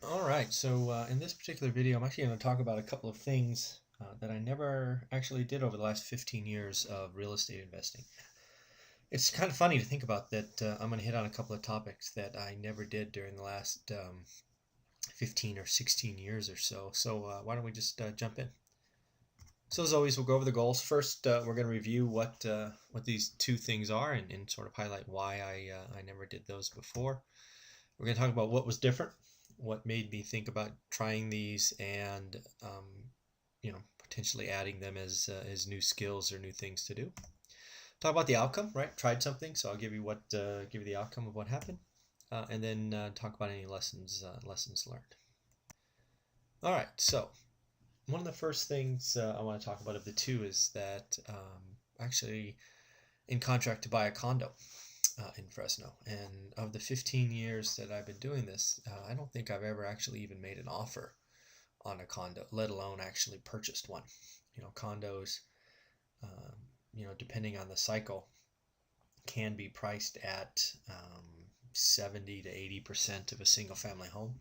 All right, so in this particular video, I'm actually going to talk about a couple of things that I never actually did over the last 15 years of real estate investing. It's kind of funny to think about that I'm going to hit on a couple of topics that I never did during the last 15 or 16 years or so. So why don't we just jump in? So as always, we'll go over the goals. First, we're going to review what these two things are and sort of highlight why I never did those before. We're going to talk about what was different, what made me think about trying these, and potentially adding them as new skills or new things to do. Talk about the outcome, right? Tried something, so I'll give you give you the outcome of what happened, and then talk about any lessons learned. All right, so one of the first things I want to talk about of the two is that actually in contract to buy a condo in Fresno. And of the 15 years that I've been doing this, I don't think I've ever actually even made an offer on a condo, let alone actually purchased one. Condos, um, depending on the cycle, can be priced at 70 to 80% of a single family home.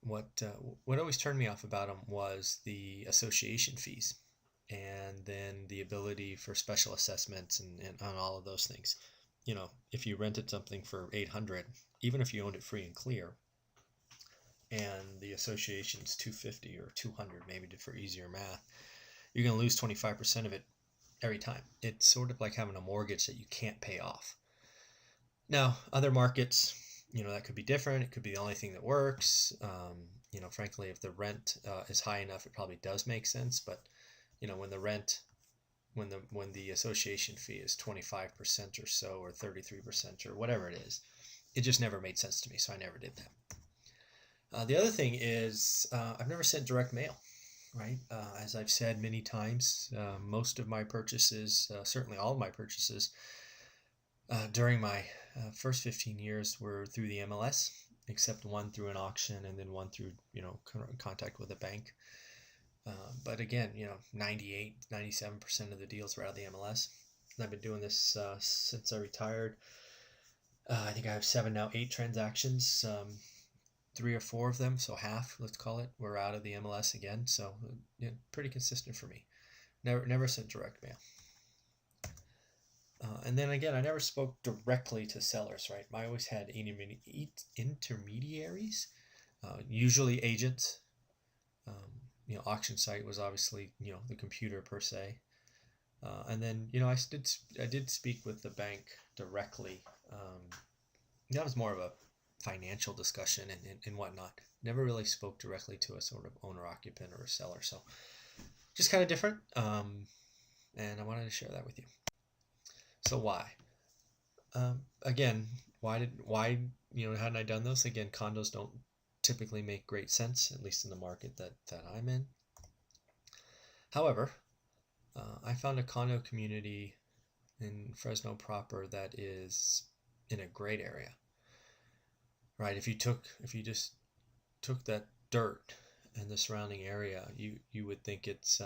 What always turned me off about them was the association fees, and then the ability for special assessments and on all of those things. If you rented something for 800, even if you owned it free and clear, and the association's 250 or 200, maybe for easier math, you're going to lose 25% of it every time. It's sort of like having a mortgage that you can't pay off. Now, other markets, that could be different. It could be the only thing that works. Frankly, if the rent is high enough, it probably does make sense. But when the rent when the association fee is 25% or so, or 33%, or whatever it is, it just never made sense to me, so I never did that. The other thing is I've never sent direct mail, right? As I've said many times, most of my purchases, certainly all of my purchases during my first 15 years were through the MLS, except one through an auction and then one through contact with a bank. But again, 98, 97% of the deals were out of the MLS. And I've been doing this since I retired. I think I have 7 now, 8 transactions. 3 or 4 of them, so half, let's call it, were out of the MLS again. So pretty consistent for me. Never sent direct mail. And then again, I never spoke directly to sellers, right? I always had intermediaries, usually agents. Auction site was obviously the computer per se, and then I did speak with the bank directly. That was more of a financial discussion and whatnot. Never really spoke directly to a sort of owner occupant or a seller, so just kind of different. And I wanted to share that with you. So why? Again, why hadn't I done those? Again, condos don't typically make great sense, at least in the market that I'm in. However, I found a condo community in Fresno proper that is in a great area, right? If you just took that dirt and the surrounding area, you would think it's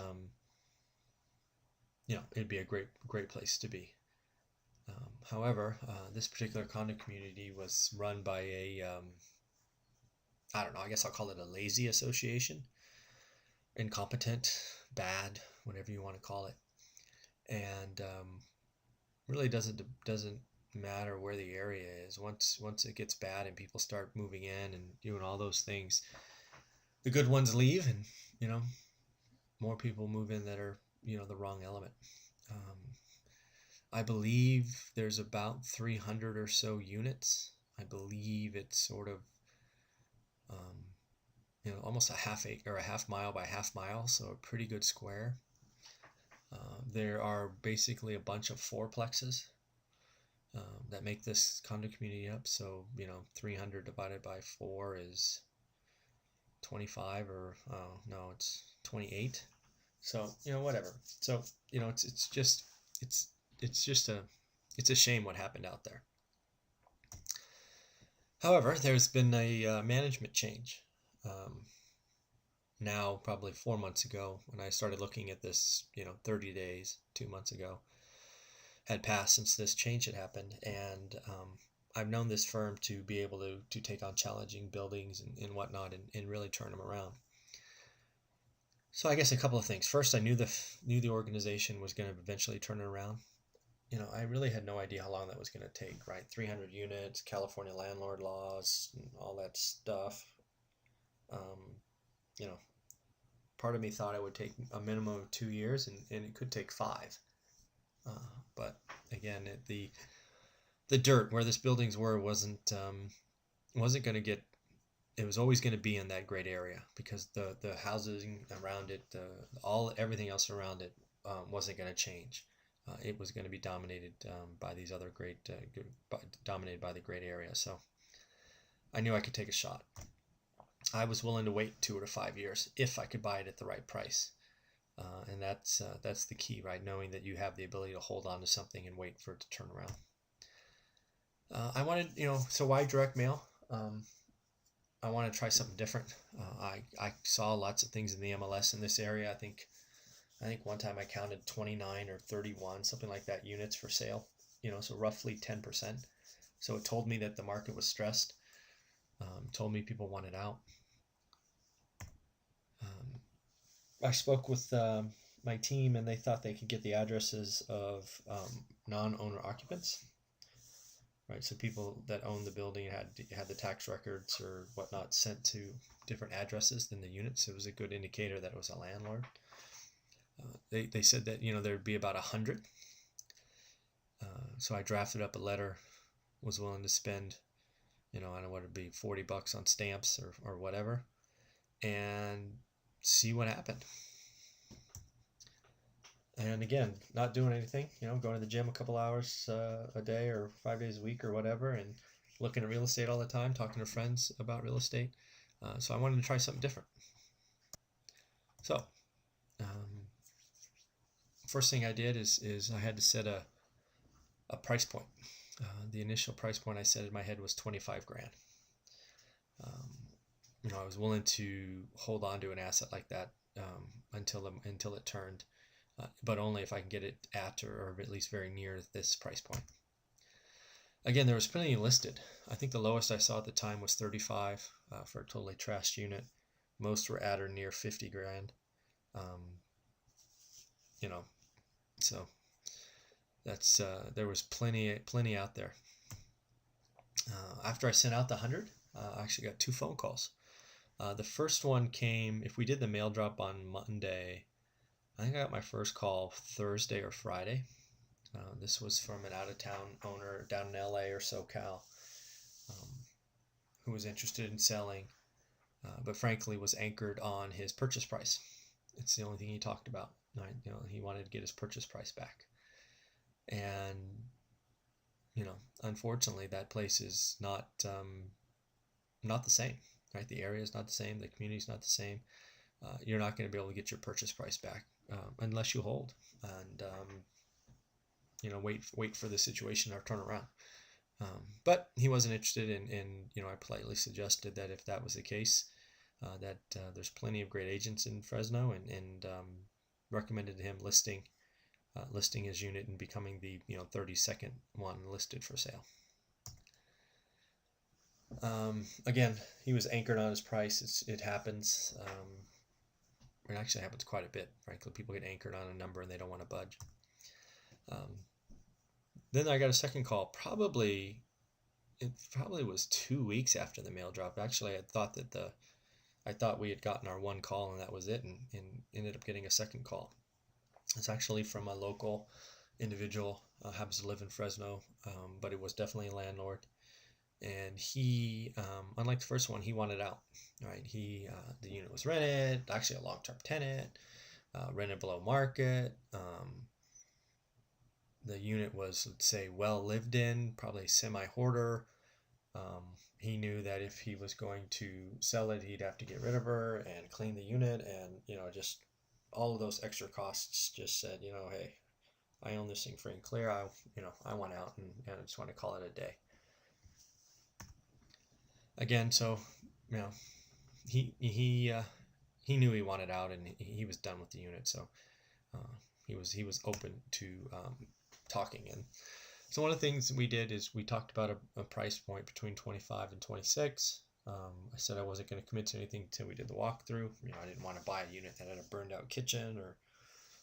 it'd be a great place to be. However, this particular condo community was run by I don't know, I guess I'll call it a lazy association, incompetent, bad, whatever you want to call it, and really doesn't matter where the area is. Once it gets bad and people start moving in and doing all those things, the good ones leave, and more people move in that are the wrong element. I believe there's about 300 or so units. I believe it's sort of almost a half acre or a half mile by half mile, so a pretty good square. There are basically a bunch of fourplexes that make this condo community up. So 300 divided by 4 is 25, or no, it's 28. So whatever. So it's just a shame what happened out there. However, there's been a management change. Now probably 4 months ago, when I started looking at this, 30 days, 2 months ago had passed since this change had happened, and I've known this firm to be able to take on challenging buildings and whatnot and really turn them around. So I guess a couple of things. First, I knew the organization was going to eventually turn it around. I really had no idea how long that was going to take, right? 300 units, California landlord laws, and all that stuff. Um, you know, Part of me thought it would take a minimum of 2 years, and it could take 5. But again, the dirt where this buildings were wasn't going to get. It was always going to be in that great area because the housing around it, everything else around it, wasn't going to change. It was going to be dominated by these other dominated by the great area. So I knew I could take a shot. I was willing to wait 2 to 5 years if I could buy it at the right price. And that's the key, right? Knowing that you have the ability to hold on to something and wait for it to turn around. I wanted, so why direct mail? I want to try something different. I saw lots of things in the MLS in this area. I think one time I counted 29 or 31, something like that, units for sale. So roughly 10%. So it told me that the market was stressed. Told me people wanted out. I spoke with my team, and they thought they could get the addresses of non-owner occupants, right? So people that owned the building had the tax records or whatnot sent to different addresses than the units. It was a good indicator that it was a landlord. They said that there'd be about 100. So I drafted up a letter, was willing to spend, I don't know what it'd be, $40 on stamps or whatever, and see what happened. And again, not doing anything, going to the gym a couple hours a day or 5 days a week or whatever, and looking at real estate all the time, talking to friends about real estate. So I wanted to try something different. So first thing I did is I had to set a price point. The initial price point I set in my head was 25 grand. I was willing to hold on to an asset like that until it turned, but only if I can get it at or at least very near this price point. Again, there was plenty listed. I think the lowest I saw at the time was 35 for a totally trashed unit. Most were at or near 50 grand. So that's there was plenty out there. After I sent out the 100, I actually got 2 phone calls. The first one came, if we did the mail drop on Monday, I think I got my first call Thursday or Friday. This was from an out-of-town owner down in LA or SoCal who was interested in selling, but frankly was anchored on his purchase price. It's the only thing he talked about. He wanted to get his purchase price back. And, unfortunately, that place is not the same, right? The area is not the same. The community is not the same. You're not going to be able to get your purchase price back unless you hold and, wait for the situation to turn around. But he wasn't interested in I politely suggested that if that was the case, that there's plenty of great agents in Fresno and recommended him listing his unit and becoming the 32nd one listed for sale. Again, he was anchored on his price. It happens. It actually happens quite a bit, frankly. People get anchored on a number and they don't want to budge. Then I got a second call. It probably was 2 weeks after the mail drop. Actually, I thought we had gotten our one call and that was it, and ended up getting a second call. It's actually from a local individual, happens to live in Fresno, but it was definitely a landlord. And he, unlike the first one, he wanted out, right? The unit was rented, actually a long-term tenant, rented below market. The unit was, let's say, well lived in, probably semi-hoarder. He knew that if he was going to sell it, he'd have to get rid of her and clean the unit, and just all of those extra costs. Just said, hey, I own this thing free and clear. I want out, and I just want to call it a day. Again, so he knew he wanted out, and he was done with the unit. So he was open to talking, and So one of the things we did is we talked about a price point between 25 and 26. I said I wasn't going to commit to anything until we did the walkthrough. I didn't want to buy a unit that had a burned out kitchen or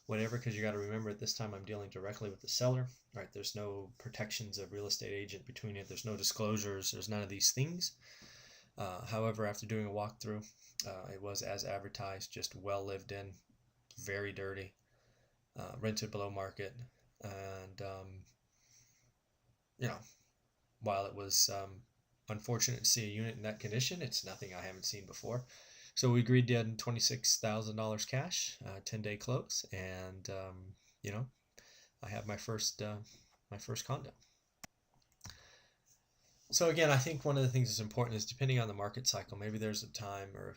whatever, because you got to remember at this time I'm dealing directly with the seller, right? There's no protections of real estate agent between it. There's no disclosures. There's none of these things. However, after doing a walkthrough, it was as advertised, just well lived in, very dirty, rented below market, and while it was unfortunate to see a unit in that condition, it's nothing I haven't seen before. So we agreed to $26,000 cash, 10-day close, and I have my first condo. So again, I think one of the things that's important is, depending on the market cycle, maybe there's a time, or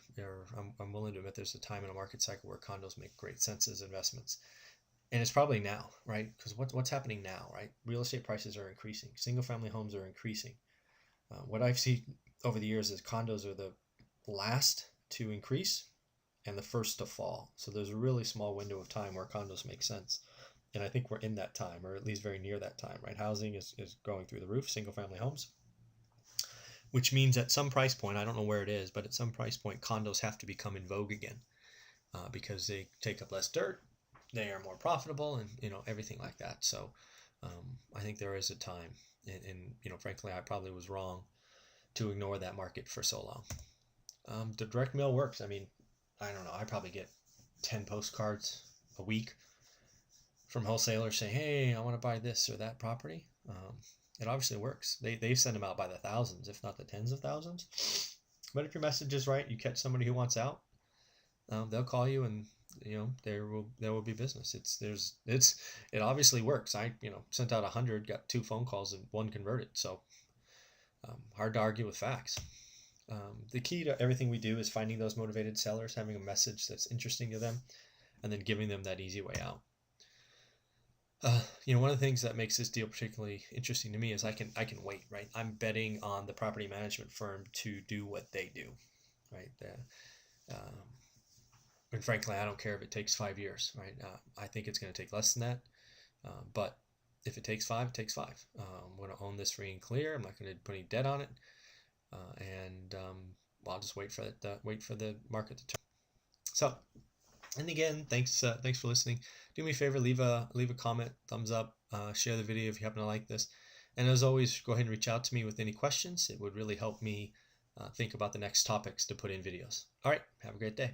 I'm willing to admit there's a time in a market cycle where condos make great sense as investments. And it's probably now, right? Because what's happening now, right? Real estate prices are increasing. Single family homes are increasing. What I've seen over the years is condos are the last to increase and the first to fall. So there's a really small window of time where condos make sense. And I think we're in that time, or at least very near that time, right? Housing is going through the roof, single family homes, which means at some price point, I don't know where it is, but at some price point, condos have to become in vogue again, because they take up less dirt, they are more profitable, and everything like that. So I think there is a time, and frankly, I probably was wrong to ignore that market for so long. The direct mail works. I mean, I don't know, I probably get 10 postcards a week from wholesalers saying, hey, I want to buy this or that property. It obviously works. They send them out by the thousands, if not the tens of thousands. But if your message is right, you catch somebody who wants out, they'll call you, and there will be business. It obviously works. I sent out 100, got 2 phone calls, and 1 converted. So hard to argue with facts. The key to everything we do is finding those motivated sellers, having a message that's interesting to them, and then giving them that easy way out. One of the things that makes this deal particularly interesting to me is I can wait, right? I'm betting on the property management firm to do what they do, right? And frankly, I don't care if it takes 5 years, right? I think it's going to take less than that. But if it takes 5, it takes 5. I'm going to own this free and clear. I'm not going to put any debt on it. I'll just wait for the market to turn. So, and again, thanks for listening. Do me a favor, leave a comment, thumbs up, share the video if you happen to like this. And as always, go ahead and reach out to me with any questions. It would really help me think about the next topics to put in videos. All right, have a great day.